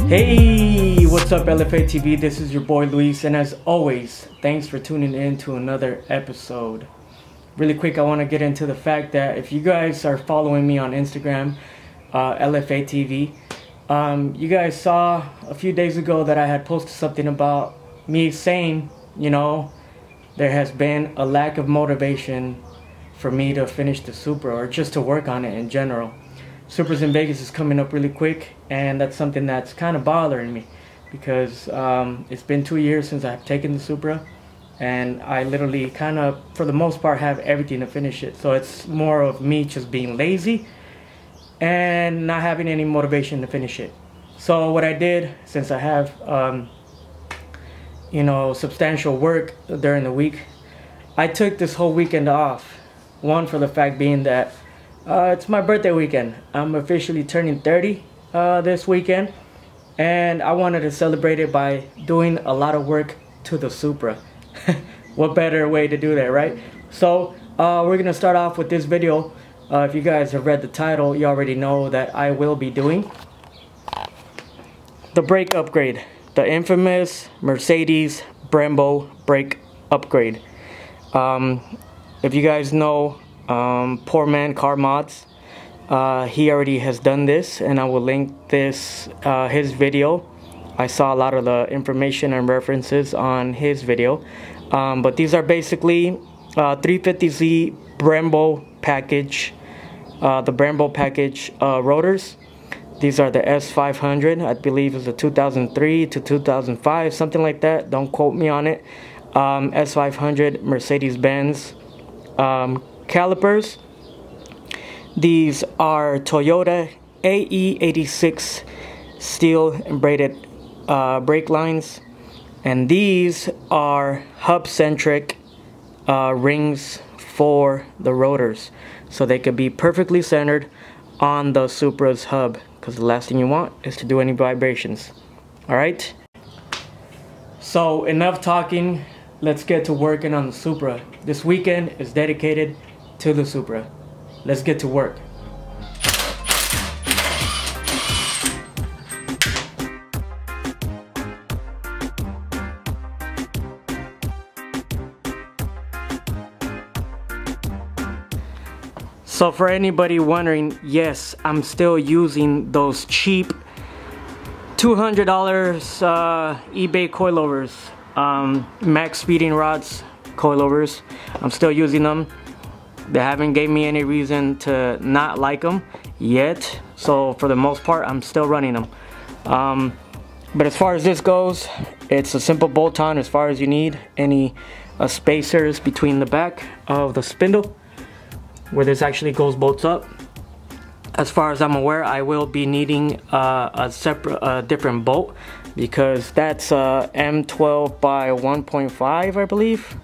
Hey, what's up LFA TV? This is your boy Luis, and as always, thanks for tuning in to another episode. Really quick, I want to get into the fact that if you guys are following me on Instagram, LFA TV, you guys saw a few days ago that I had posted something about me saying, you know, there has been a lack of motivation for me to finish the Supra or just to work on it in general. Supras in Vegas is coming up really quick, and that's something that's kind of bothering me because it's been 2 years since I've taken the Supra, and I literally kind of, for the most part, have everything to finish it. So it's more of me just being lazy and not having any motivation to finish it. So what I did, since I have you know, substantial work during the week, I took this whole weekend off. One, for the fact being that it's my birthday weekend. I'm officially turning 30 this weekend, and I wanted to celebrate it by doing a lot of work to the Supra. What better way to do that, right? So we're gonna start off with this video. If you guys have read the title, you already know that I will be doing the brake upgrade, the infamous Mercedes Brembo brake upgrade. If you guys know Poor Man Car Mods, he already has done this, and I will link this his video. I saw a lot of the information and references on his video, but these are basically 350Z Brembo package, the Brembo package rotors. These are the S500, I believe is a 2003 to 2005, something like that, don't quote me on it. S500 Mercedes-Benz calipers. These are Toyota AE86 steel braided brake lines, and these are hub-centric rings for the rotors, so they could be perfectly centered on the Supra's hub, because the last thing you want is to do any vibrations. Alright, so enough talking, let's get to working on the Supra. This weekend is dedicated to the Supra. Let's get to work. So for anybody wondering, yes, I'm still using those cheap $200 eBay coilovers, max speeding rods coilovers. I'm still using them. They haven't gave me any reason to not like them yet, so for the most part I'm still running them. But as far as this goes, it's a simple bolt-on as far as you need. Any spacers between the back of the spindle where this actually goes bolts up. As far as I'm aware, I will be needing a separate different bolt, because that's M12 by 1.5, I believe,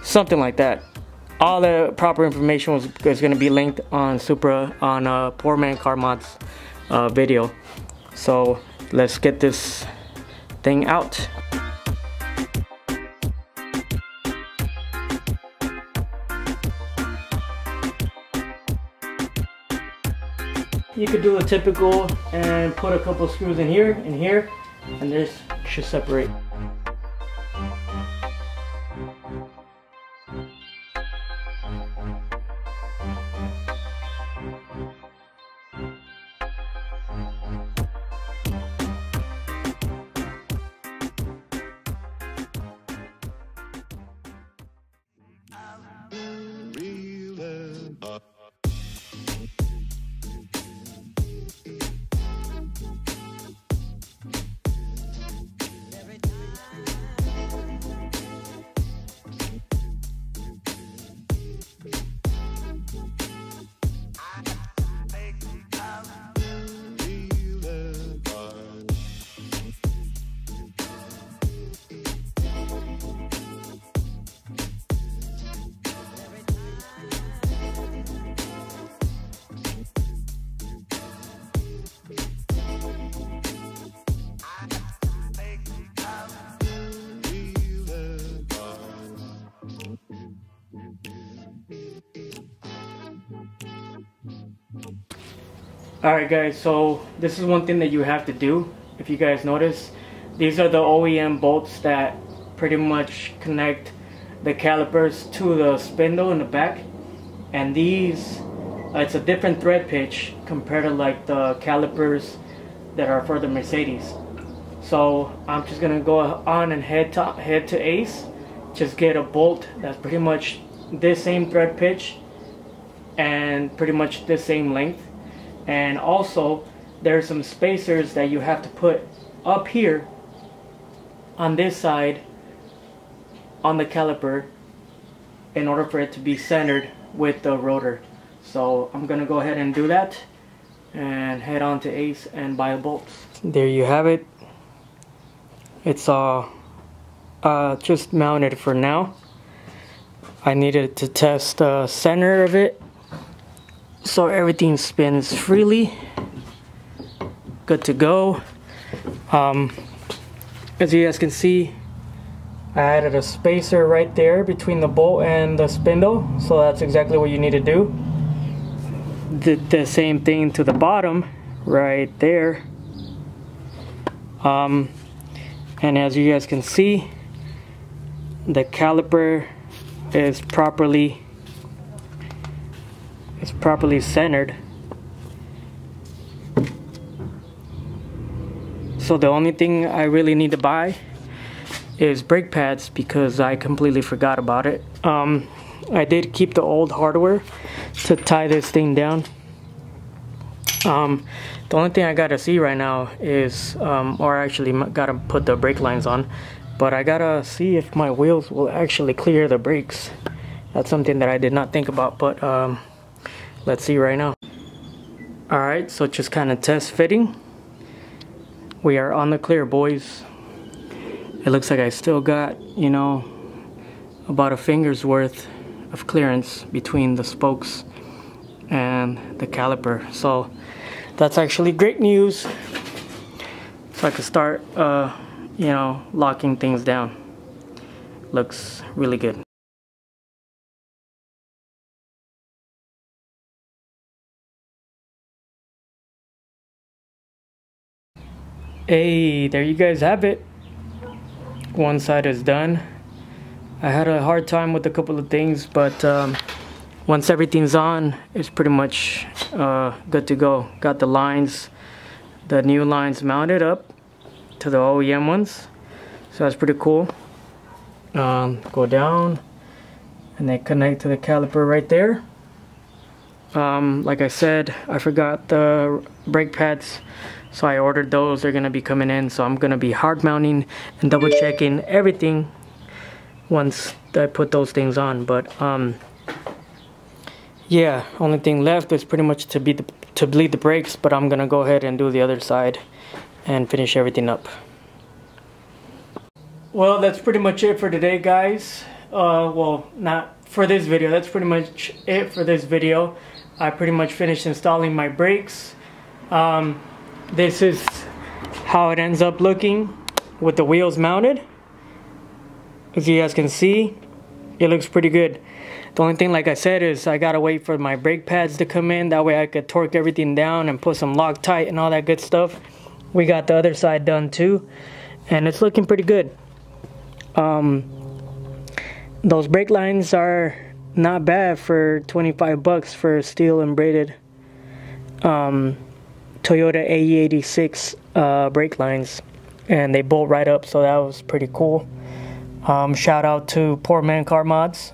something like that. All the proper information is going to be linked on Poor Man Car Mods video. So let's get this thing out. You could do a typical and put a couple screws in here and here, and this should separate. Alright guys, so this is one thing that you have to do if you guys notice, these are the OEM bolts that pretty much connect the calipers to the spindle in the back. And these, it's a different thread pitch compared to like the calipers that are for the Mercedes. So I'm just gonna go on and head to Ace, just get a bolt that's pretty much this same thread pitch and pretty much the same length. And also there's some spacers that you have to put up here on this side on the caliper in order for it to be centered with the rotor. So I'm gonna go ahead and do that and head on to Ace and buy the bolts. There you have it. It's all just mounted for now. I needed to test the center of it so everything spins freely. Good to go. As you guys can see, I added a spacer right there between the bolt and the spindle, so that's exactly what you need to do. Did the same thing to the bottom right there. And as you guys can see, the caliper is properly centered. So the only thing I really need to buy is brake pads because I completely forgot about it. I did keep the old hardware to tie this thing down. The only thing I gotta see right now is, or actually gotta put the brake lines on, but I gotta see if my wheels will actually clear the brakes. That's something that I did not think about, but let's see right now. Alright, so just kind of test fitting. We are on the clear, boys. It looks like I still got, you know, about a finger's worth of clearance between the spokes and the caliper. So that's actually great news. So I can start, you know, locking things down. Looks really good. Hey, there you guys have it. One side is done. I had a hard time with a couple of things, but once everything's on, it's pretty much good to go. Got the lines, the new lines mounted up to the OEM ones, so that's pretty cool. Go down and they connect to the caliper right there. Like I said, I forgot the brake pads, so I ordered those. They're gonna be coming in, so I'm gonna be hard mounting and double checking everything once I put those things on. But yeah, only thing left is pretty much to bleed the brakes, but I'm gonna go ahead and do the other side and finish everything up. Well, that's pretty much it for today, guys. Well, not for this video. That's pretty much it for this video. I pretty much finished installing my brakes. This is how it ends up looking with the wheels mounted. As you guys can see, it looks pretty good. The only thing, like I said, is I gotta wait for my brake pads to come in. That way I could torque everything down and put some Loctite and all that good stuff. We got the other side done too, and it's looking pretty good. Those brake lines are not bad for 25 bucks for steel and braided Toyota AE86 brake lines, and they bolt right up, so that was pretty cool. Shout out to Poor Man Car Mods.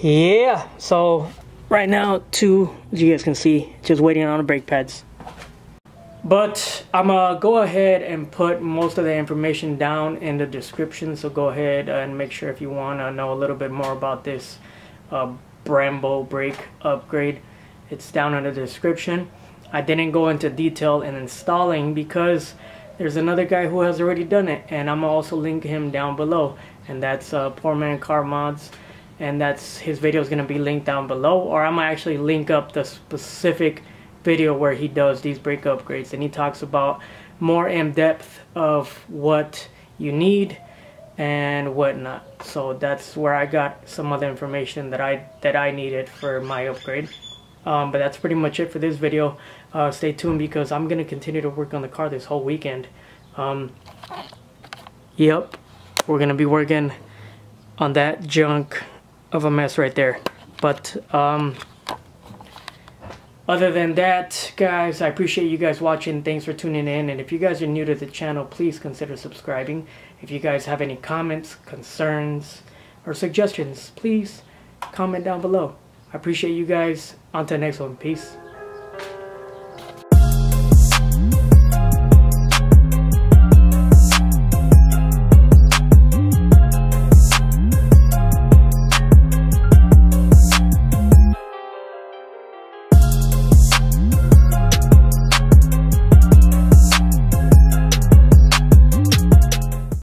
Yeah, so right now, as you guys can see, just waiting on the brake pads. But I'm gonna go ahead and put most of the information down in the description, so go ahead and make sure if you want to know a little bit more about this Brembo brake upgrade, it's down in the description. I didn't go into detail in installing because there's another guy who has already done it, and I'm gonna also link him down below, and that's Poor Man Car Mods, and that's his video is gonna be linked down below, or I'm gonna actually link up the specific video where he does these brake upgrades, and he talks about more in depth of what you need and whatnot. So that's where I got some other information that I needed for my upgrade. But that's pretty much it for this video. Stay tuned because I'm gonna continue to work on the car this whole weekend. Yep, we're gonna be working on that junk of a mess right there. But other than that, guys, I appreciate you guys watching. Thanks for tuning in. And if you guys are new to the channel, please consider subscribing. If you guys have any comments, concerns, or suggestions, please comment down below. I appreciate you guys. On to the next one. Peace.